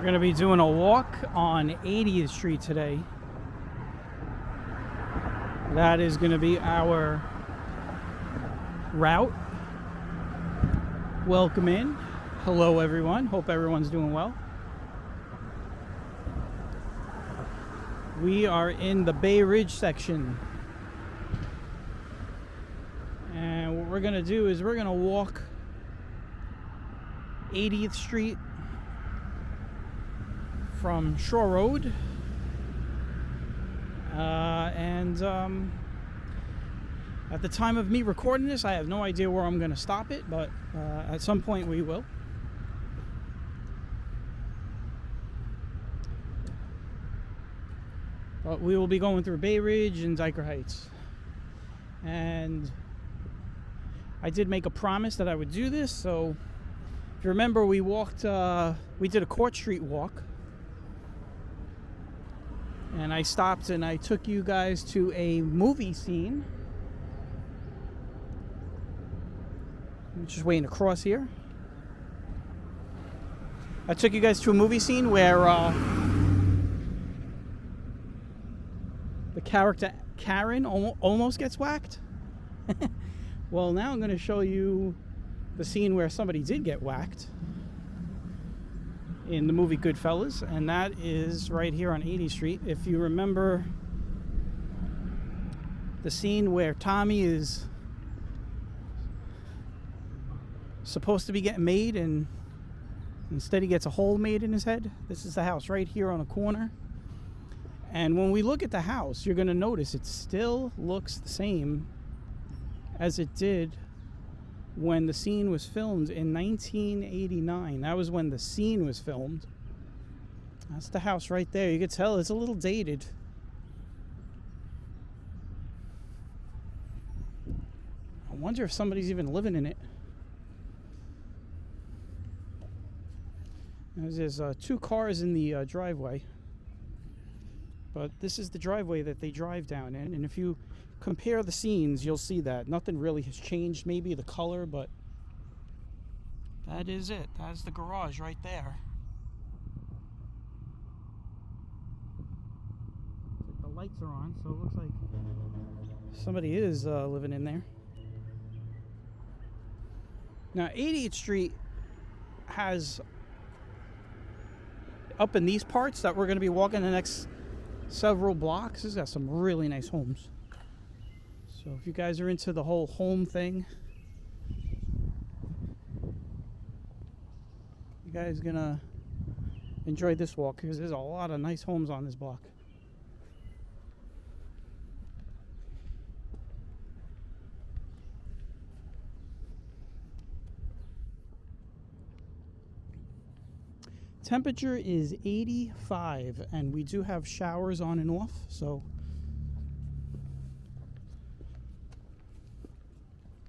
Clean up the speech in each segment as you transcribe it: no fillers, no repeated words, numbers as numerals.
We're going to be doing a walk on 80th Street today. That is going to be our route. Welcome in. Hello everyone. Hope everyone's doing well. We are in the Bay Ridge section. And what we're going to do is we're going to walk 80th Street from Shore Road. At the time of me recording this, I have no idea where I'm going to stop it, but at some point we will. But we will be going through Bay Ridge and Dyker Heights. And I did make a promise that I would do this, so if you remember, we did a Court Street walk. And I stopped and I took you guys to a movie scene. I'm just waiting to cross here. I took you guys to a movie scene where the character Karen almost gets whacked. Well, now I'm going to show you the scene where somebody did get whacked in the movie Goodfellas, and that is right here on 80th Street. If you remember the scene where Tommy is supposed to be getting made and instead he gets a hole made in his head, this is the house right here on the corner. And when we look at the house, you're going to notice it still looks the same as it did when the scene was filmed in 1989. That was when the scene was filmed. That's the house right there. You can tell it's a little dated. I wonder if somebody's even living in it. There's two cars in the driveway. But this is the driveway that they drive down in. And if you compare the scenes, you'll see that nothing really has changed. Maybe the color, but that is it. That's the garage right there. The lights are on, so it looks like somebody is living in there. Now, 80th Street has, up in these parts that we're going to be walking the next several blocks, it's got some really nice homes. So if you guys are into the whole home thing, you guys are gonna enjoy this walk because there's a lot of nice homes on this block. Temperature is 85 and we do have showers on and off, so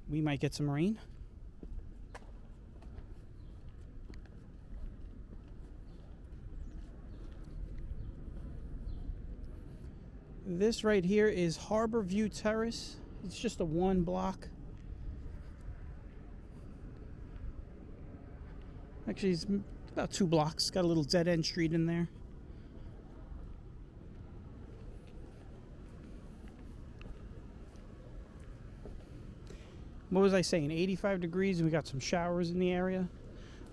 we might get some rain. This right here is Harbor View Terrace. It's just a one block. Actually, it's about 2 blocks. Got a little dead end street in there. What was I saying? 85 degrees. We got some showers in the area.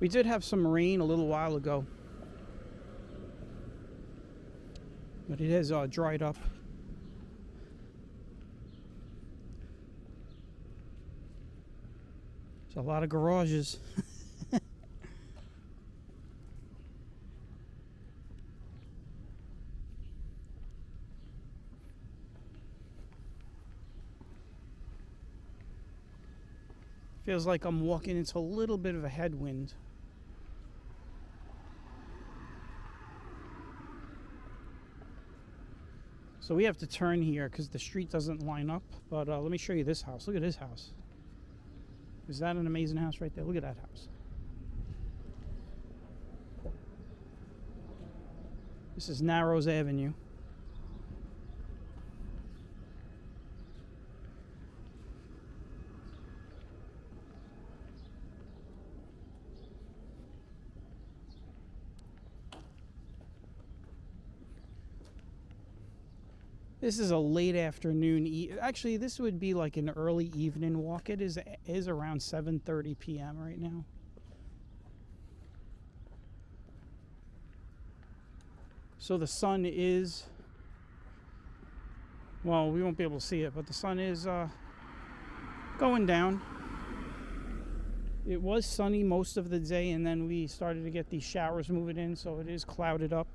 We did have some rain a little while ago, but it has dried up. There's a lot of garages. Feels like I'm walking into a little bit of a headwind. So we have to turn here because the street doesn't line up. But let me show you this house. Look at this house. Is that an amazing house right there? Look at that house. This is Narrows Avenue. This is a late afternoon. Actually, this would be like an early evening walk. It is around 7:30 p.m. right now. So the sun is, well, we won't be able to see it, but the sun is going down. It was sunny most of the day, and then we started to get these showers moving in, so it is clouded up.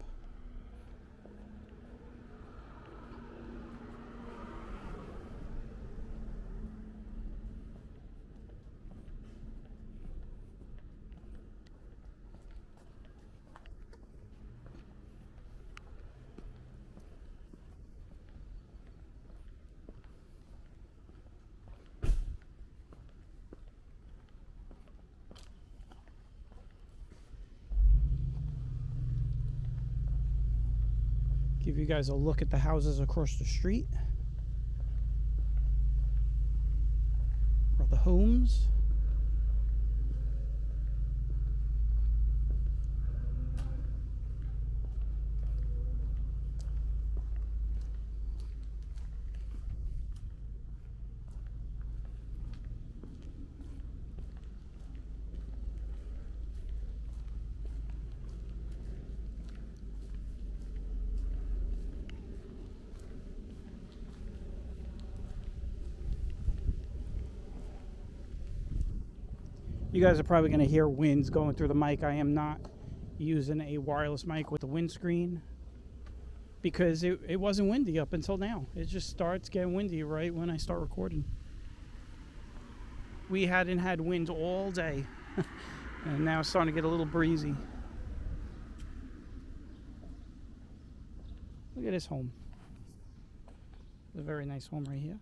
Give you guys a look at the houses across the street. Or the homes. You guys are probably going to hear winds going through the mic. I am not using a wireless mic with a windscreen because it wasn't windy up until now. It just starts getting windy right when I start recording. We hadn't had wind all day, and now it's starting to get a little breezy. Look at this home. It's a very nice home right here.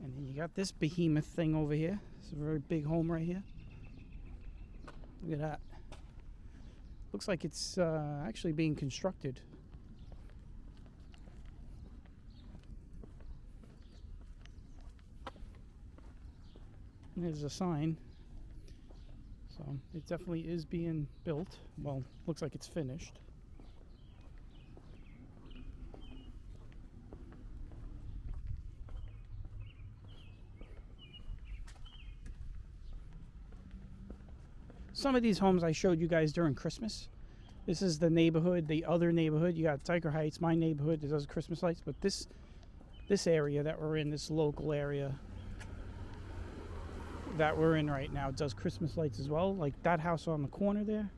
And then you got this behemoth thing over here. It's a very big home right here. Look at that. Looks like it's actually being constructed. And there's a sign. So it definitely is being built. Well, looks like it's finished. Some of these homes I showed you guys during Christmas. This is the neighborhood, the other neighborhood. You got Dyker Heights, my neighborhood that does Christmas lights. But this area that we're in, this local area that we're in right now, does Christmas lights as well. Like that house on the corner there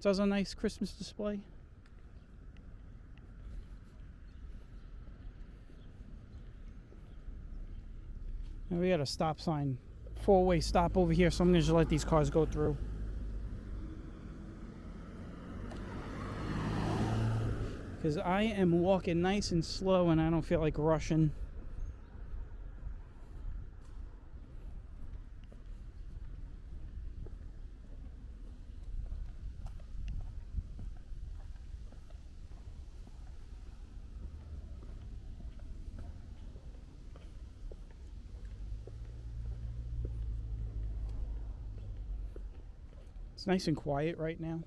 does a nice Christmas display. And we got a stop sign. 4-way stop over here, so I'm going to just let these cars go through. Because I am walking nice and slow and I don't feel like rushing. It's nice and quiet right now.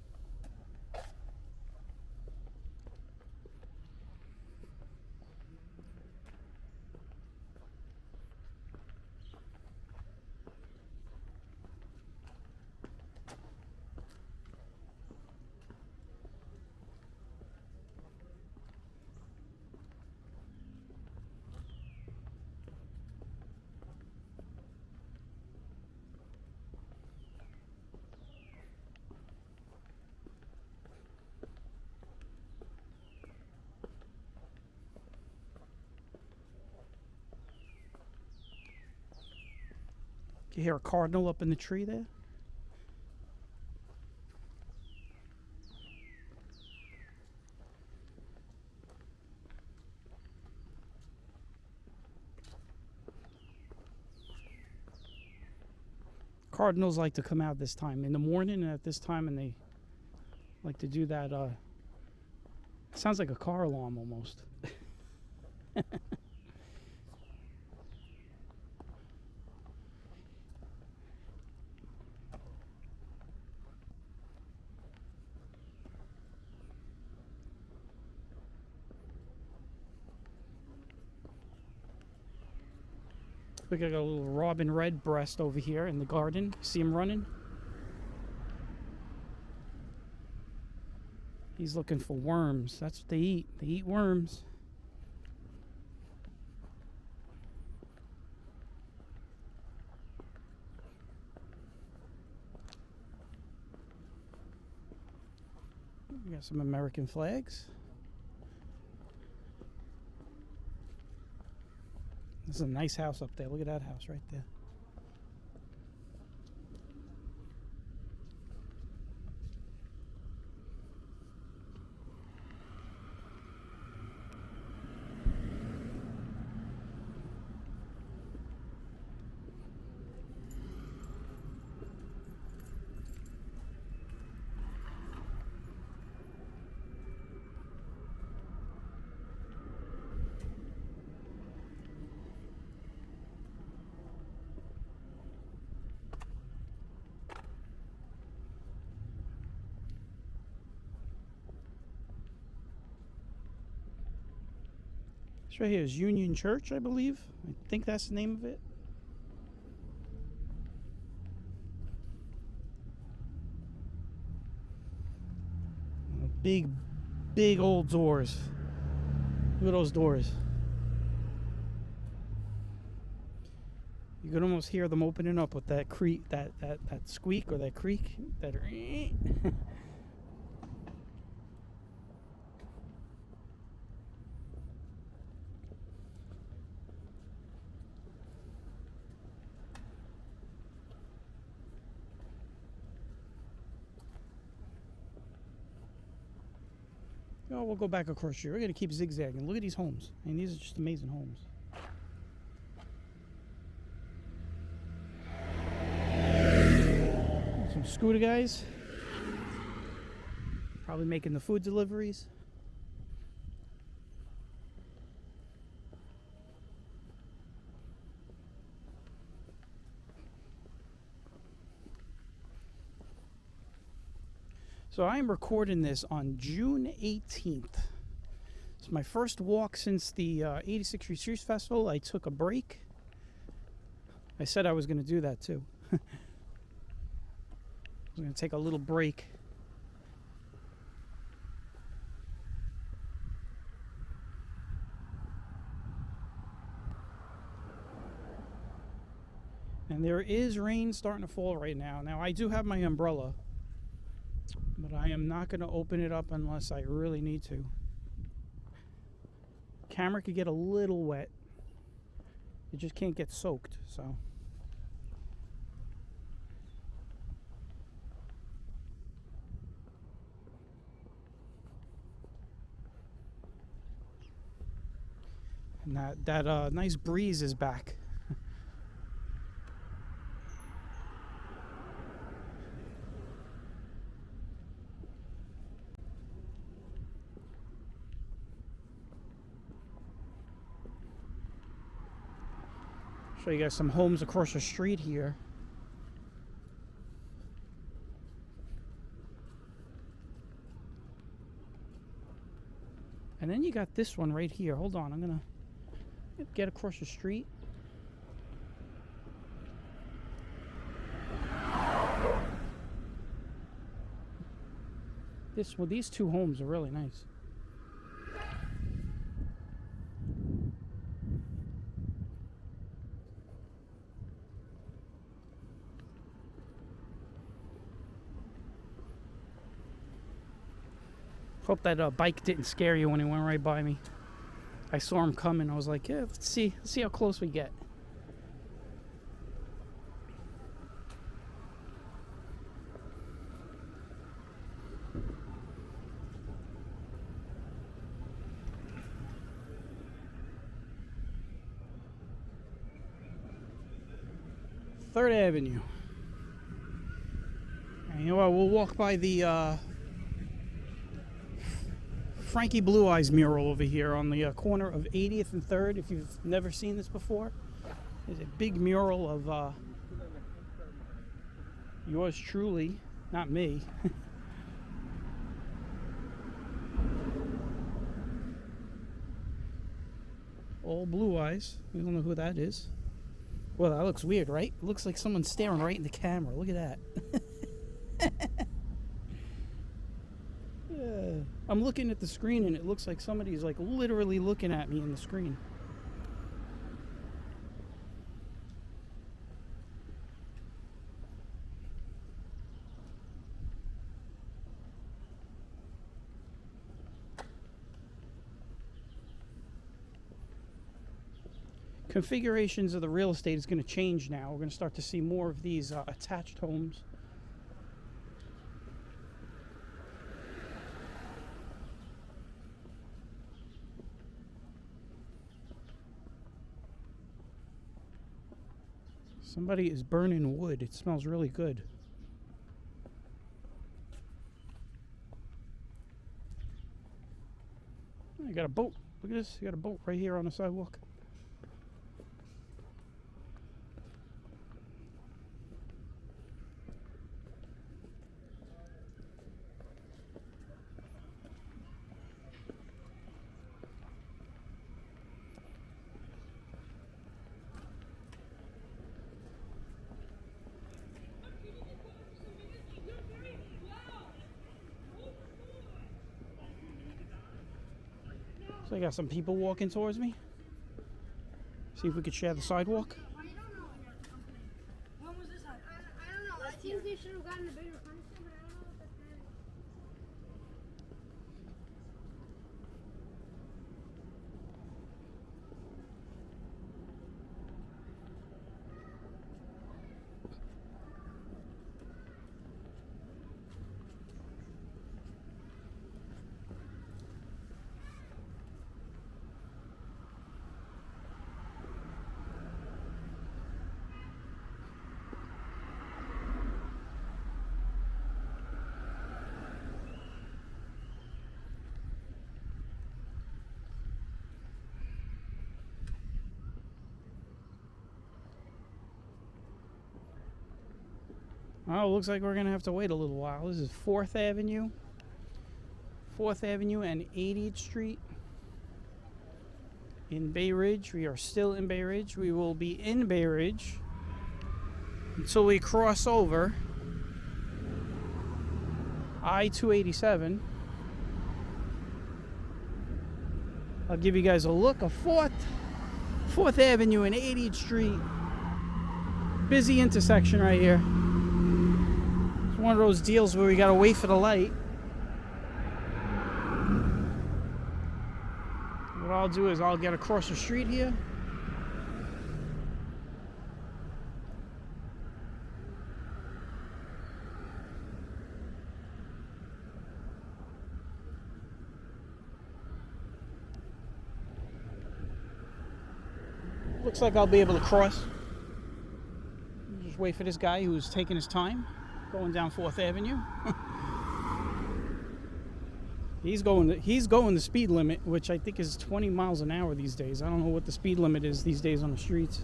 You hear a cardinal up in the tree there? Cardinals like to come out this time in the morning and at this time, and they like to do that. Sounds like a car alarm almost. Look, I got a little robin redbreast over here in the garden. See him running? He's looking for worms. That's what they eat. They eat worms. We got some American flags. This is a nice house up there. Look at that house right there. This right here is Union Church, I believe. I think that's the name of it. Big, big old doors. Look at those doors. You could almost hear them opening up with that creak, that squeak or that creak. That. Oh, we'll go back across here. We're going to keep zigzagging. Look at these homes. I mean, these are just amazing homes. Some scooter guys. Probably making the food deliveries. So I am recording this on June 18th. It's my first walk since the 86 Retreats Festival. I took a break. I said I was going to do that too. I was going to take a little break. And there is rain starting to fall right now. Now I do have my umbrella, but I am not going to open it up unless I really need to. Camera could get a little wet. It just can't get soaked, so. And that nice breeze is back. Show you guys some homes across the street here. And then you got this one right here. Hold on, I'm gonna get across the street. These two homes are really nice. Hope that bike didn't scare you when he went right by me. I saw him coming. I was like, yeah, let's see how close we get. Third Avenue. And you know what? We'll walk by the Frankie Blue Eyes mural over here on the corner of 80th and 3rd. If you've never seen this before, there's a big mural of yours truly, not me. All blue eyes. We don't know who that is. Well, that looks weird, right? It looks like someone's staring right in the camera. Look at that. I'm looking at the screen and it looks like somebody's like literally looking at me in the screen. Configurations of the real estate is going to change now. We're going to start to see more of these attached homes. Somebody is burning wood. It smells really good. I got a boat. Look at this. You got a boat right here on the sidewalk. So I got some people walking towards me. See if we could share the sidewalk. I don't know. When was this? I don't know. I think they should have gotten a bigger furniture, but I don't know if that's good. Oh, it looks like we're going to have to wait a little while. This is 4th Avenue. 4th Avenue and 80th Street in Bay Ridge. We are still in Bay Ridge. We will be in Bay Ridge until we cross over I-287. I'll give you guys a look of 4th Avenue and 80th Street. Busy intersection right here. It's one of those deals where we gotta wait for the light. What I'll do is I'll get across the street here. Looks like I'll be able to cross. Just wait for this guy who's taking his time, going down 4th Avenue. He's going the speed limit, which I think is 20 miles an hour these days. I don't know what the speed limit is these days on the streets.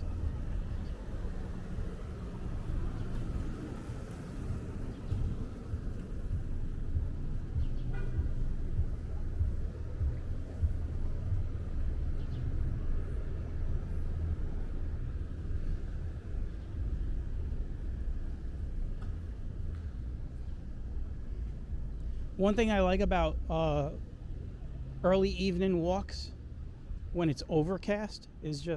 One thing I like about early evening walks when it's overcast is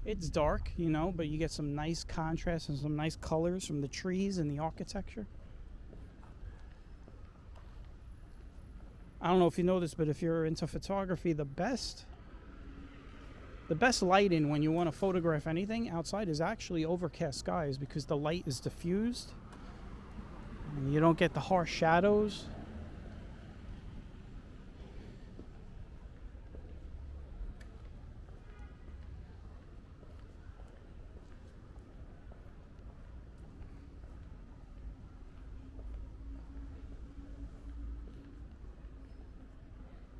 it's dark, you know, but you get some nice contrast and some nice colors from the trees and the architecture. I don't know if you know this, but if you're into photography, the best lighting when you want to photograph anything outside is actually overcast skies, because the light is diffused. And you don't get the harsh shadows.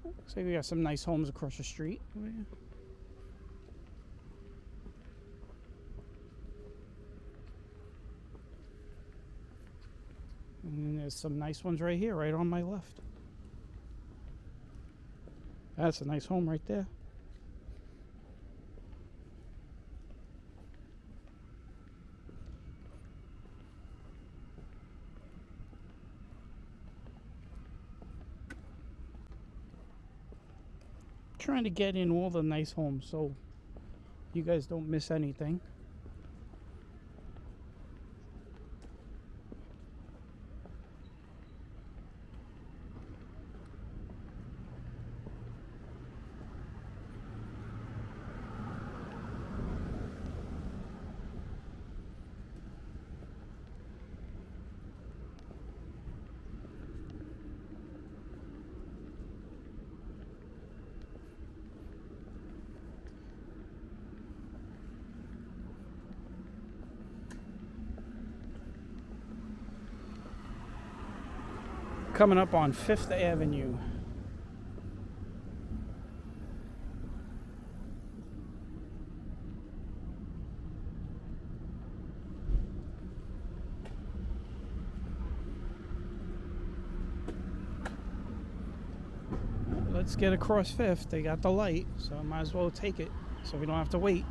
Looks like we got some nice homes across the street. And there's some nice ones right here, right on my left. That's a nice home right there. trying to get in all the nice homes so you guys don't miss anything. Coming up on 5th Avenue. Let's get across 5th. They got the light, so I might as well take it so we don't have to wait.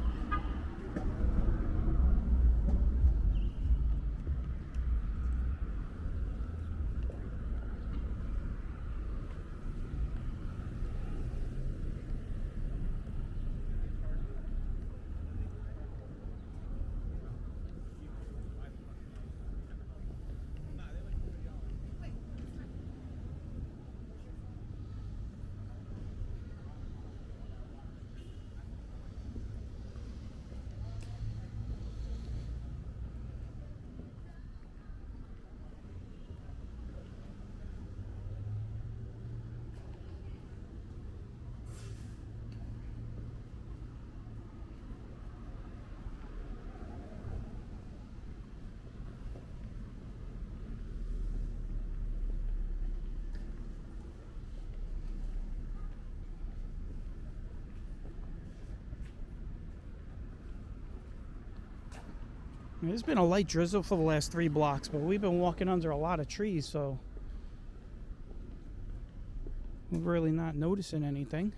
There's been a light drizzle for the last 3 blocks, but we've been walking under a lot of trees, so we're really not noticing anything.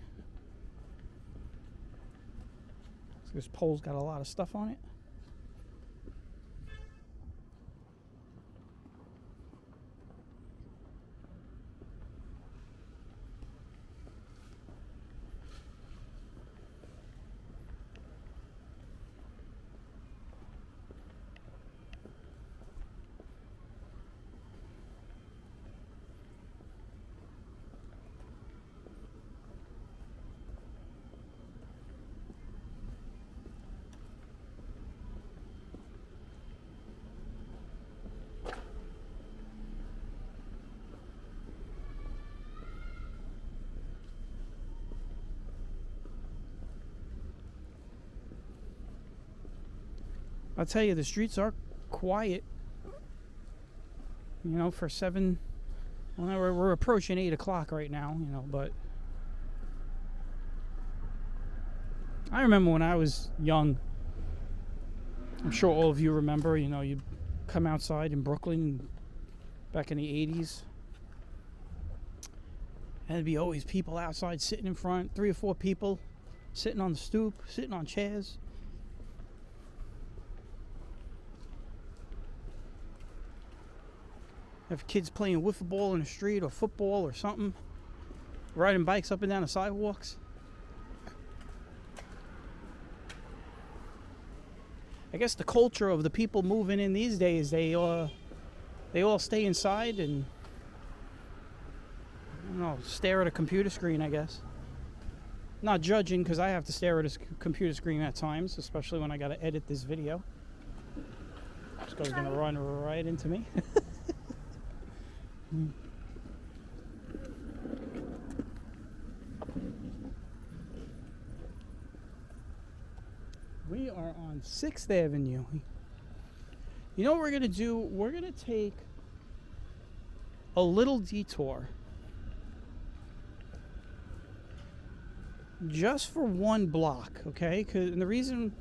This pole's got a lot of stuff on it. I'll tell you, the streets are quiet. You know, for 7, well, we're approaching 8 o'clock right now, you know, but I remember when I was young, I'm sure all of you remember, you know, you'd come outside in Brooklyn back in the 80s, and there'd be always people outside sitting in front, 3 or 4 people sitting on the stoop, sitting on chairs. Have kids playing wiffle ball in the street or football or something, riding bikes up and down the sidewalks. I guess the culture of the people moving in these days, they all stay inside and, I don't know, stare at a computer screen, I guess. Not judging, because I have to stare at a computer screen at times, especially when I got to edit this video. This guy's going to run right into me. We are on 6th Avenue. You know what we're going to do? We're going to take a little detour just for 1 block, okay? And the reason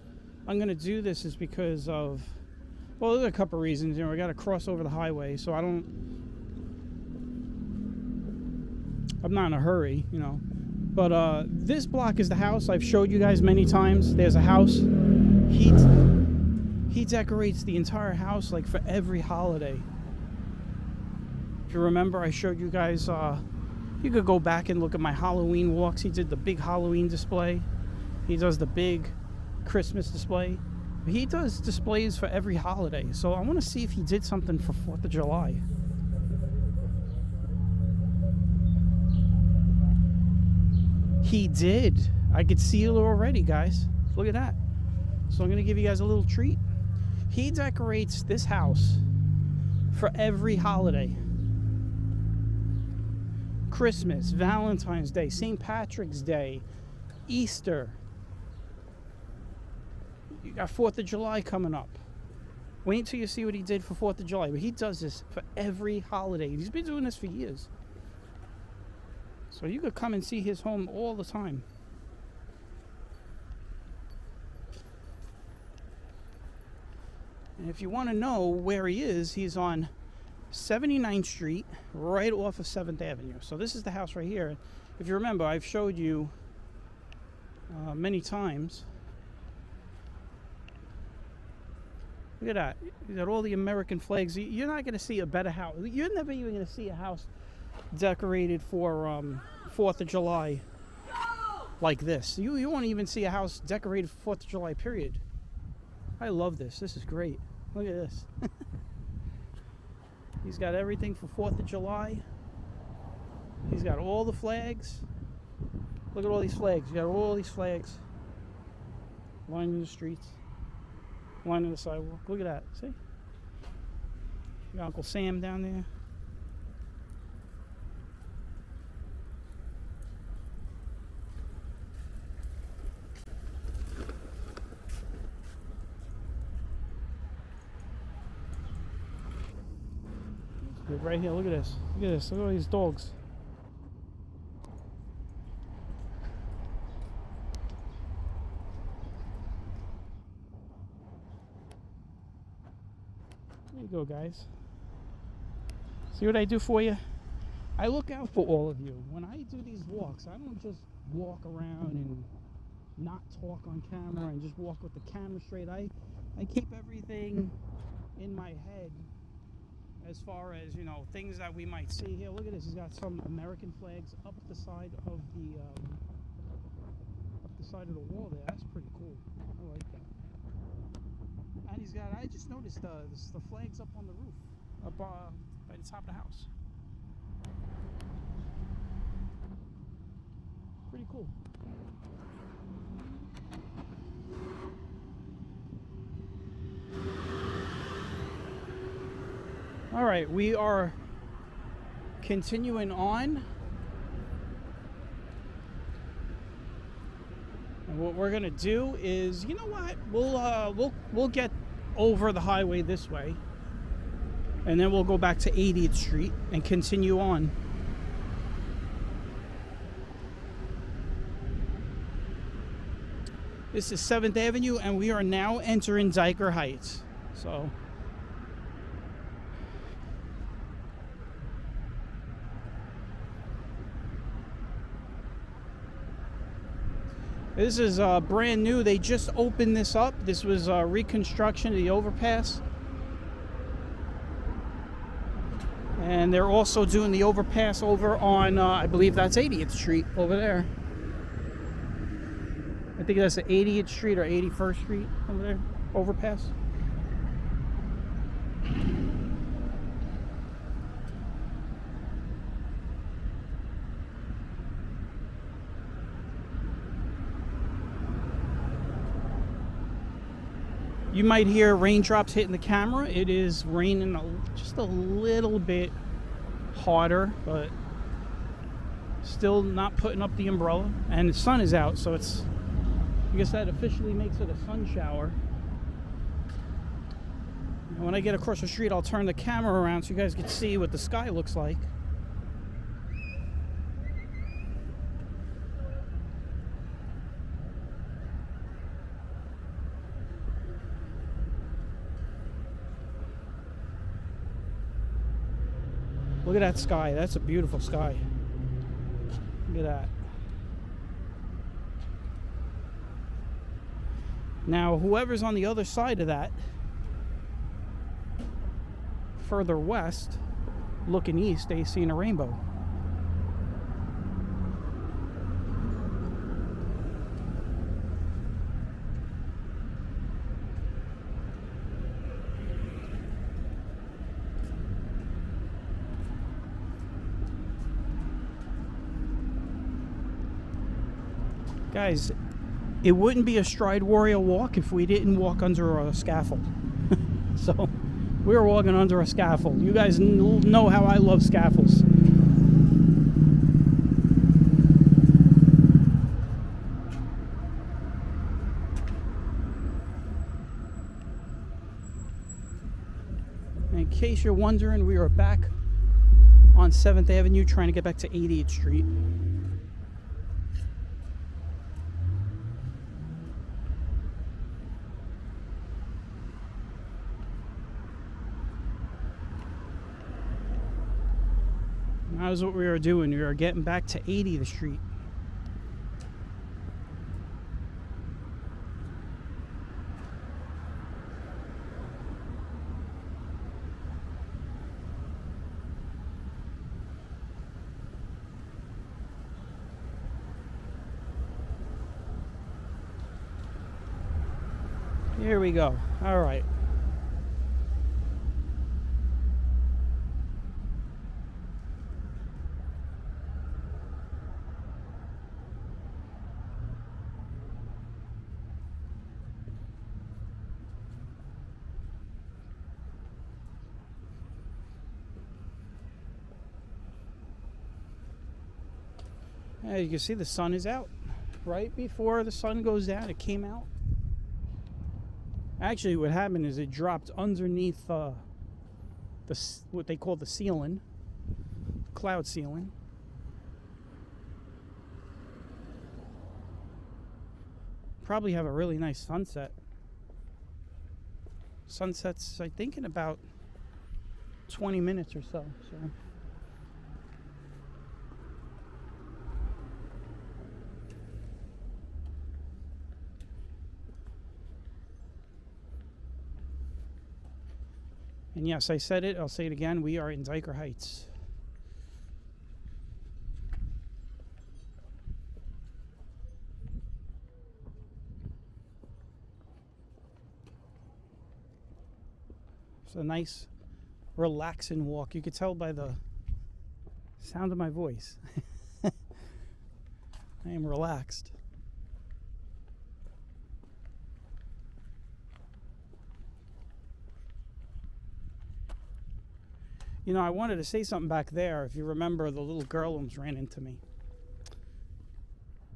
I'm going to do this is because of, well, there's a couple reasons. You know, we got to cross over the highway, so I'm not in a hurry, you know. But this block is the house I've showed you guys many times. There's a house. He decorates the entire house like for every holiday. If you remember, I showed you guys You could go back and look at my Halloween walks. He did the big Halloween display. He does the big Christmas display. He does displays for every holiday. So I want to see if he did something for 4th of July. He did. I could see it already, guys. Look at that. So I'm going to give you guys a little treat. He decorates this house for every holiday. Christmas, Valentine's Day, St. Patrick's Day, Easter. You got 4th of July coming up. Wait until you see what he did for 4th of July. But he does this for every holiday. He's been doing this for years. So you could come and see his home all the time. And if you want to know where he is, he's on 79th Street, right off of 7th Avenue. So this is the house right here. If you remember, I've showed you many times. Look at that. You got all the American flags. You're not going to see a better house. You're never even going to see a house decorated for 4th of July like this. You won't even see a house decorated for 4th of July, period. I love this. This is great. Look at this. He's got everything for 4th of July. He's got all the flags. Look at all these flags. You got all these flags lining the streets, lining the sidewalk. Look at that. See? You got Uncle Sam down there. Right here, look at this. Look at this. Look at all these dogs. There you go, guys. See what I do for you? I look out for all of you. When I do these walks, I don't just walk around and not talk on camera and just walk with the camera straight. I keep everything in my head. As far as, you know, things that we might see here. Look at this. He's got some American flags up the side of the wall there. That's pretty cool. I like that. And he's got, I just noticed the flags up on the roof, up by the top of the house. Pretty cool. All right, we are continuing on. And what we're gonna do is, you know what? We'll get over the highway this way, and then we'll go back to 80th Street and continue on. This is 7th Avenue, and we are now entering Dyker Heights. So. This is brand new. They just opened this up. This was reconstruction of the overpass. And they're also doing the overpass over on, I believe that's 80th Street over there. I think that's the 80th Street or 81st Street over there, overpass. You might hear raindrops hitting the camera. It is raining just a little bit harder, but still not putting up the umbrella. And the sun is out, so it's, I guess that officially makes it a sun shower. And when I get across the street, I'll turn the camera around so you guys can see what the sky looks like. Look at that sky. That's a beautiful sky. Look at that. Now, whoever's on the other side of that, further west, looking east, they see a rainbow. Guys, it wouldn't be a Stride Warrior walk if we didn't walk under a scaffold. So, we're walking under a scaffold. You guys know how I love scaffolds. In case you're wondering, we are back on 7th Avenue trying to get back to 80th Street. That was what we were doing. We were getting back to 80th Street. Here we go. All right. Yeah, you can see the sun is out. Right before the sun goes down, it came out. Actually, what happened is it dropped underneath what they call the ceiling, cloud ceiling. Probably have a really nice sunset. Sunset's, I think, in about 20 minutes or so. And yes, I said it, I'll say it again, we are in Dyker Heights. It's a nice, relaxing walk. You could tell by the sound of my voice. I am relaxed. You know, I wanted to say something back there. If you remember, the little girl almost ran into me.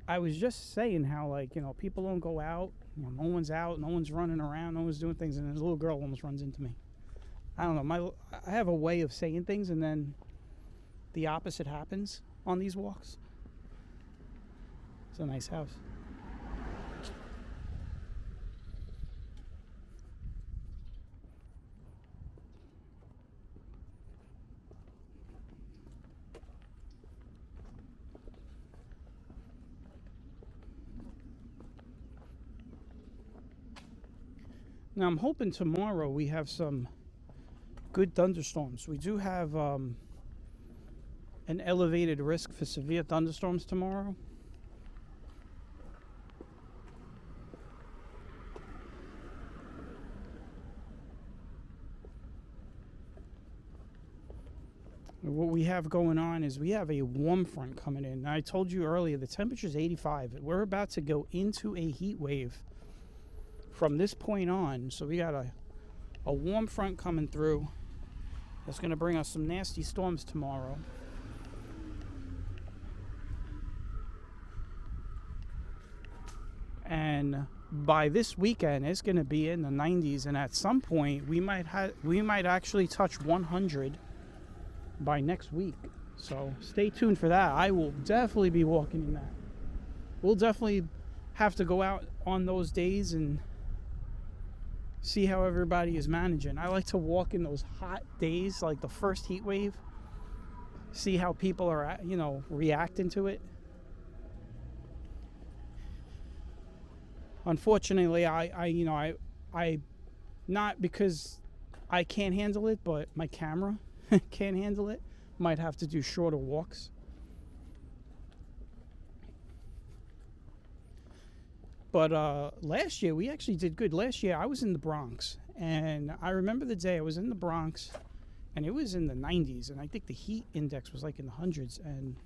I was just saying how, like, you know, people don't go out. You know, no one's out. No one's running around. No one's doing things. And this little girl almost runs into me. I don't know. I have a way of saying things, and then the opposite happens on these walks. It's a nice house. Now, I'm hoping tomorrow we have some good thunderstorms. We do have an elevated risk for severe thunderstorms tomorrow. What we have going on is we have a warm front coming in. I told you earlier the temperature is 85. We're about to go into a heat wave from this point on. So we got a warm front coming through that's going to bring us some nasty storms tomorrow. And by this weekend it's going to be in the 90s, and at some point we might actually touch 100 by next week. So stay tuned for that. I will definitely be walking in that. We'll definitely have to go out on those days and see how everybody is managing. I like to walk in those hot days, like the first heat wave, see how people are, you know, reacting to it. Unfortunately, I not because I can't handle it, but my camera can't handle it. Might have to do shorter walks. But last year, we actually did good. Last year, I was in the Bronx. And I remember the day I was in the Bronx, and it was in the 90s. And I think the heat index was like in the hundreds. And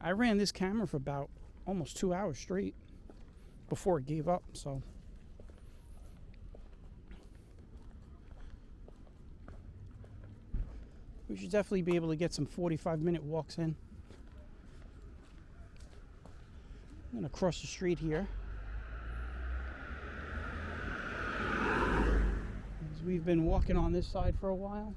I ran this camera for about almost 2 hours straight before it gave up, so. We should definitely be able to get some 45-minute walks in. I'm gonna cross the street here. As we've been walking on this side for a while.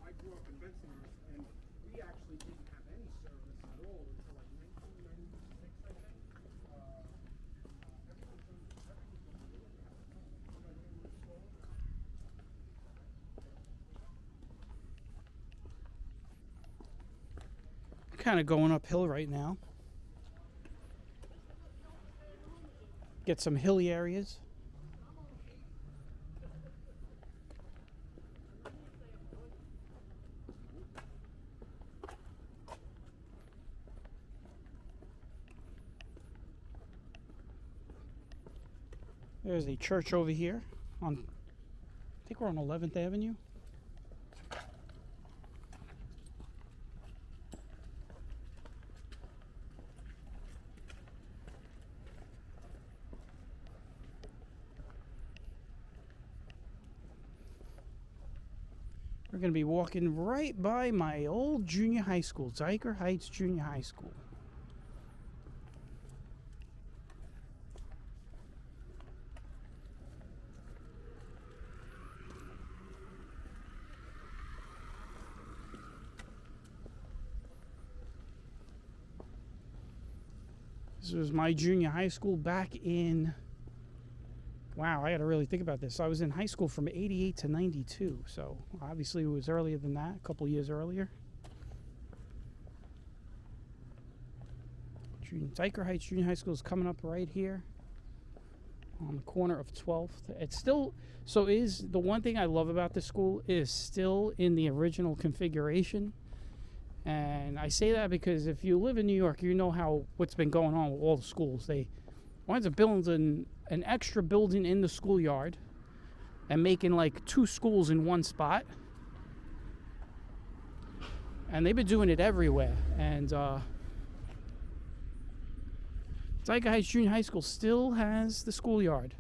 I grew up in Bensonhurst, and we actually didn't have any service at all until like 1996, I think. Kind of going uphill right now. Get some hilly areas. There's a church over here on, I think we're on 11th Avenue. We're going to be walking right by my old junior high school, Dyker Heights Junior High School. This was my junior high school back in, wow, I got to really think about this. I was in high school from 88 to 92, so obviously it was earlier than that, a couple years earlier. Dyker Heights Junior High School is coming up right here on the corner of 12th. It's still, so is the one thing I love about this school is still in the original configuration. And I say that because if you live in New York, you know how what's been going on with all the schools. They winds up building an extra building in the schoolyard and making like 2 schools in one spot. And they've been doing it everywhere. And Dyker Heights Junior High School still has the schoolyard.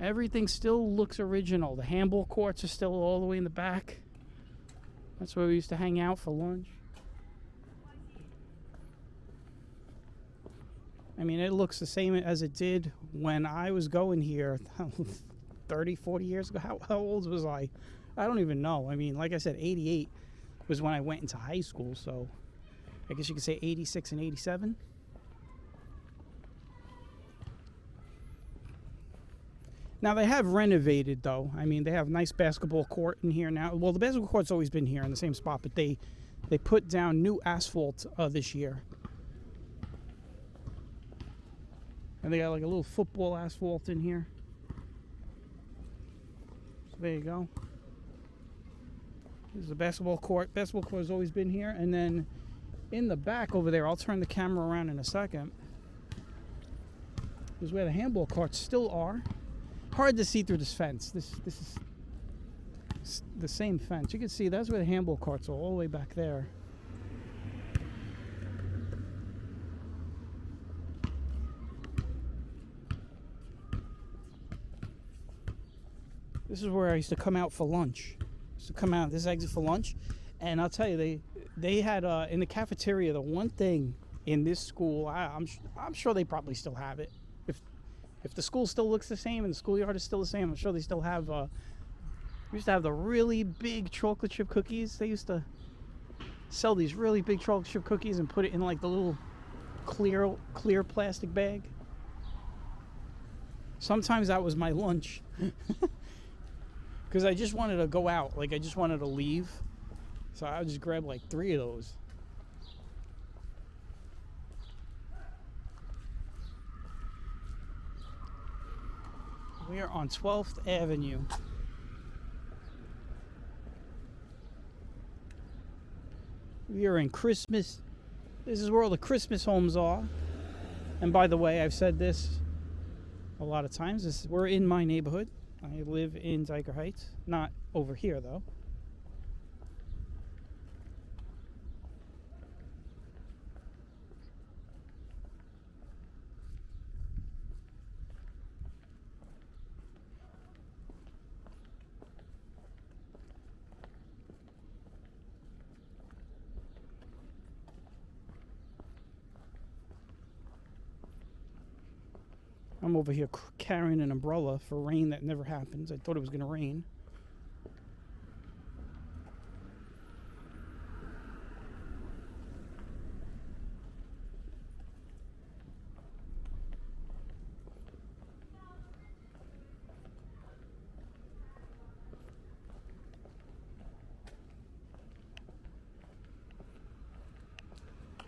Everything still looks original. The handball courts are still all the way in the back. That's where we used to hang out for lunch. I mean, it looks the same as it did when I was going here 30, 40 years ago. How old was I? I don't even know. I mean, like I said, 88 was when I went into high school, so I guess you could say 86 and 87. Now, they have renovated, though. I mean, they have a nice basketball court in here now. Well, the basketball court's always been here in the same spot, but they put down new asphalt this year. And they got like a little football asphalt in here. So there you go. This is the basketball court. Basketball court has always been here. And then in the back over there, I'll turn the camera around in a second, is where the handball courts still are. Hard to see through this fence. This is the same fence. You can see that's where the handball courts are, all the way back there. This is where I used to come out for lunch. I used to come out this exit for lunch, and I'll tell you, they had in the cafeteria, the one thing in this school, I'm sure they probably still have it. If the school still looks the same and the schoolyard is still the same, I'm sure they still have. We used to have the really big chocolate chip cookies. They used to sell these really big chocolate chip cookies and put it in like the little clear plastic bag. Sometimes that was my lunch. Because I just wanted to go out. Like, I just wanted to leave. So I would just grab like 3 of those. We are on 12th Avenue. We are in Christmas. This is where all the Christmas homes are. And by the way, I've said this a lot of times. We're in my neighborhood. I live in Dyker Heights. Not over here, though. I'm over here carrying an umbrella for rain that never happens. I thought it was going to rain.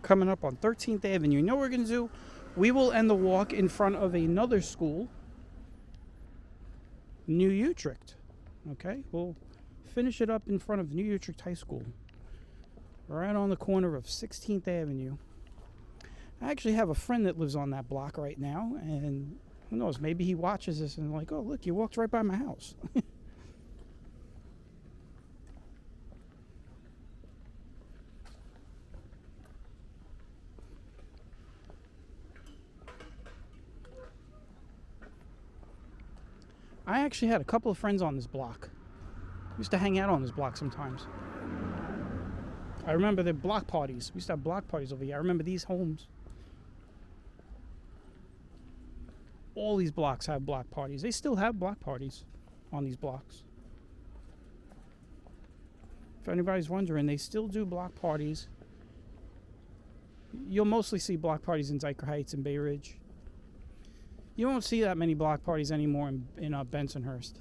Coming up on 13th Avenue. You know what we're going to do? We will end the walk in front of another school, New Utrecht. Okay, we'll finish it up in front of New Utrecht High School, right on the corner of 16th Avenue. I actually have a friend that lives on that block right now, and who knows, maybe he watches this and like, oh, look, you walked right by my house. I actually had a couple of friends on this block. Used to hang out on this block sometimes. I remember the block parties. We used to have block parties over here. I remember these homes. All these blocks have block parties. They still have block parties on these blocks. If anybody's wondering, they still do block parties. You'll mostly see block parties in Dyker Heights and Bay Ridge. You won't see that many block parties anymore in Bensonhurst.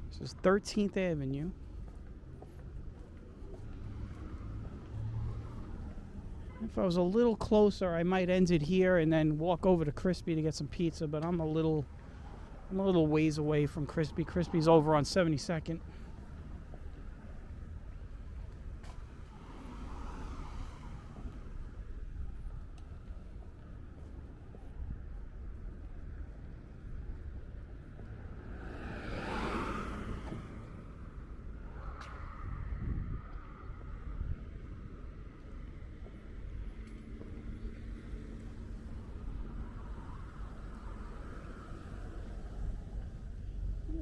This is 13th Avenue. If I was a little closer, I might end it here and then walk over to Crispy to get some pizza, but I'm a little ways away from Crispy. Crispy's over on 72nd.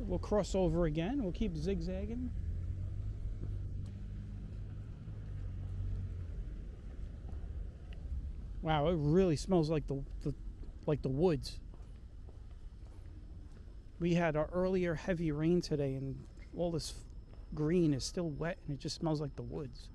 We'll cross over again. We'll keep zigzagging. Wow, it really smells like the woods. We had our earlier heavy rain today, and all this green is still wet, and it just smells like the woods.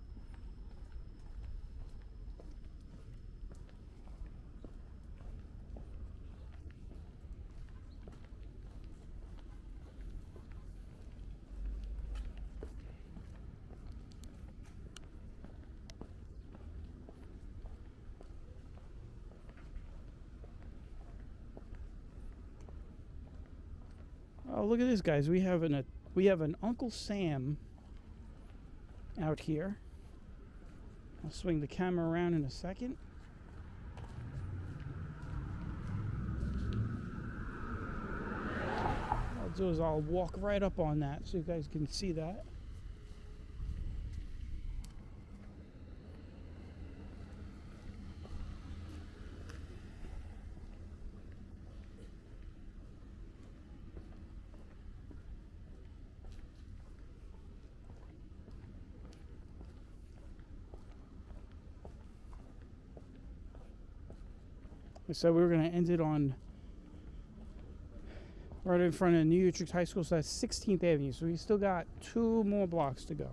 Oh, look at this, guys. We have an Uncle Sam out here. I'll swing the camera around in a second. What I'll do is I'll walk right up on that so you guys can see that. So we were going to end it on right in front of New Utrecht High School, so that's 16th Avenue. So we still got 2 more blocks to go.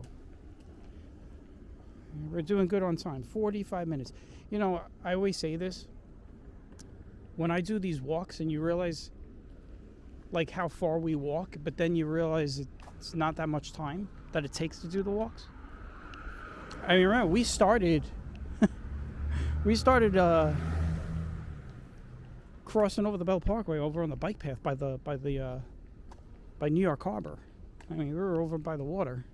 We're doing good on time, 45 minutes. You know, I always say this. When I do these walks and you realize like how far we walk, but then you realize it's not that much time that it takes to do the walks. I mean, remember, we started crossing over the Bell Parkway over on the bike path by New York Harbor. I mean, we were over by the water.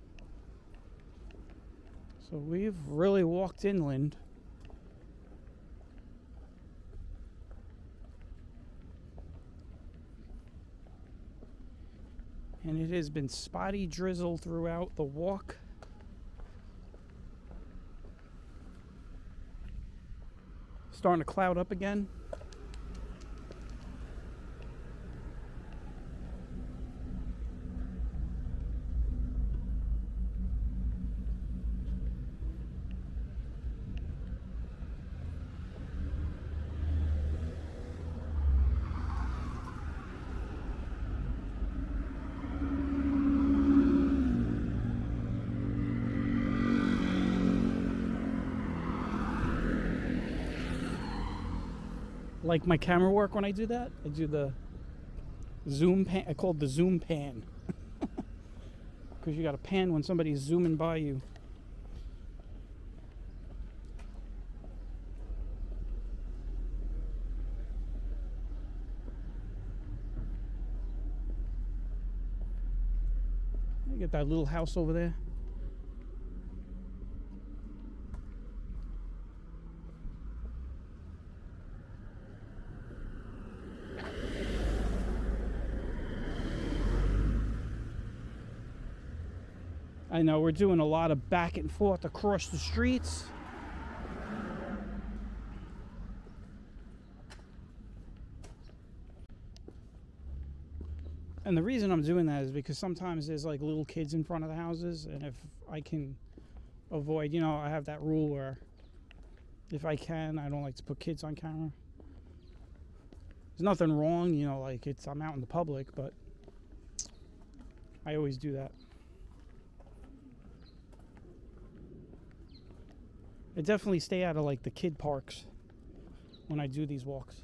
So we've really walked inland. And it has been spotty drizzle throughout the walk. Starting to cloud up again. Like my camera work when I do that, I do the zoom pan. I call it the zoom pan. Because you got to pan when somebody's zooming by you. You get that little house over there. I know we're doing a lot of back and forth across the streets. And the reason I'm doing that is because sometimes there's like little kids in front of the houses, and if I can avoid, I have that rule where if I can, I don't like to put kids on camera. There's nothing wrong, like I'm out in the public, but I always do that. I definitely stay out of like the kid parks when I do these walks.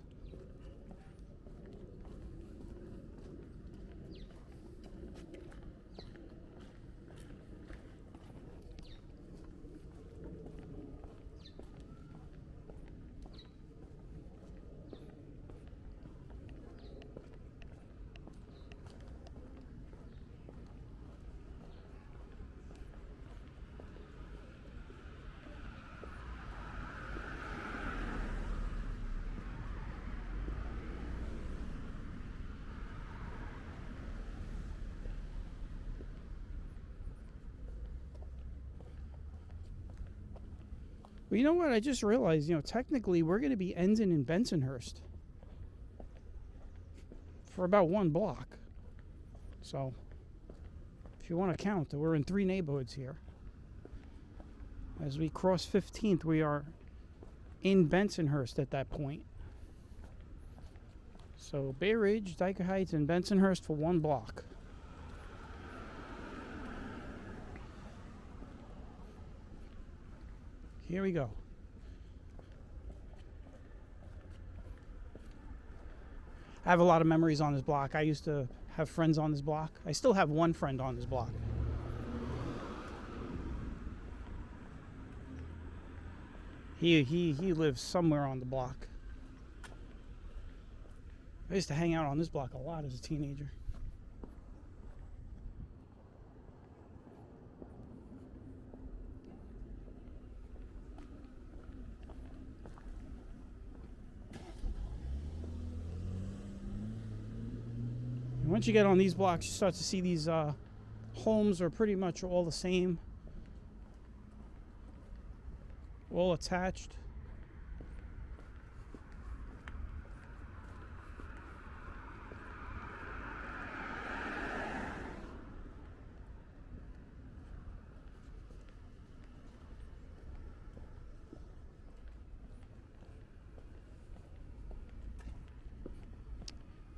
Well, you know what? I just realized, technically we're going to be ending in Bensonhurst for about one block. So, if you want to count, we're in 3 neighborhoods here. As we cross 15th, we are in Bensonhurst at that point. So, Bay Ridge, Dyker Heights, and Bensonhurst for 1 block. Here we go. I have a lot of memories on this block. I used to have friends on this block. I still have one friend on this block. He lives somewhere on the block. I used to hang out on this block a lot as a teenager. Once you get on these blocks, you start to see these homes are pretty much all the same, all attached.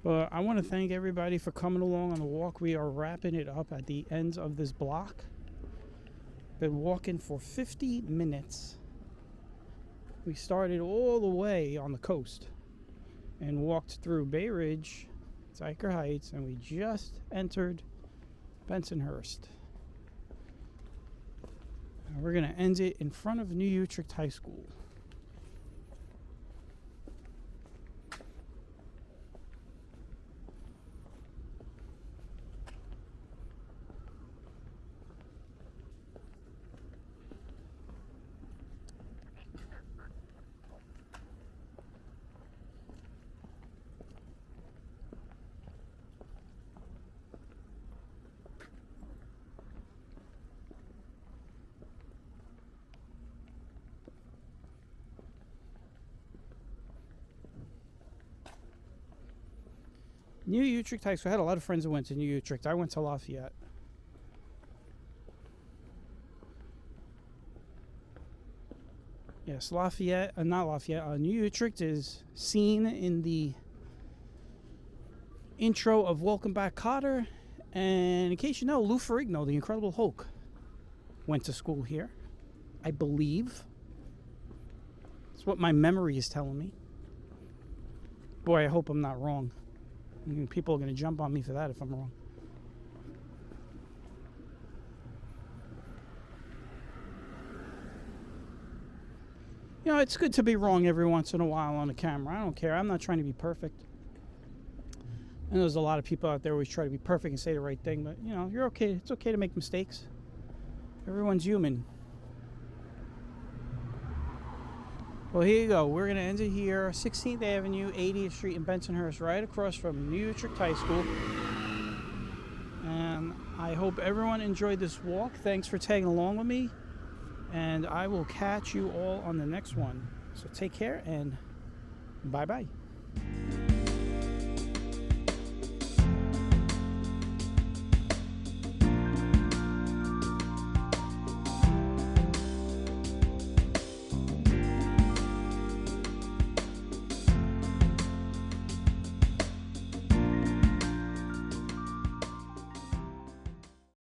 But I want to thank everybody for coming along on the walk. We are wrapping it up at the ends of this block. Been walking for 50 minutes. We started all the way on the coast and walked through Bay Ridge, Dyker Heights, and we just entered Bensonhurst. And we're going to end it in front of New Utrecht High School. New Utrecht High School. I had a lot of friends who went to New Utrecht. I went to Lafayette. Yes, Lafayette, not Lafayette. New Utrecht is seen in the intro of Welcome Back, Kotter. And in case you know, Lou Ferrigno, the Incredible Hulk, went to school here, I believe. That's what my memory is telling me. Boy, I hope I'm not wrong. I mean, people are going to jump on me for that if I'm wrong. You know, it's good to be wrong every once in a while on the camera. I don't care. I'm not trying to be perfect. And there's a lot of people out there who always try to be perfect and say the right thing. But, you know, you're okay. It's okay to make mistakes. Everyone's human. Well, here you go. We're going to end it here. 16th Avenue, 80th Street in Bensonhurst, right across from New Utrecht High School. And I hope everyone enjoyed this walk. Thanks for tagging along with me. And I will catch you all on the next one. So take care and bye-bye.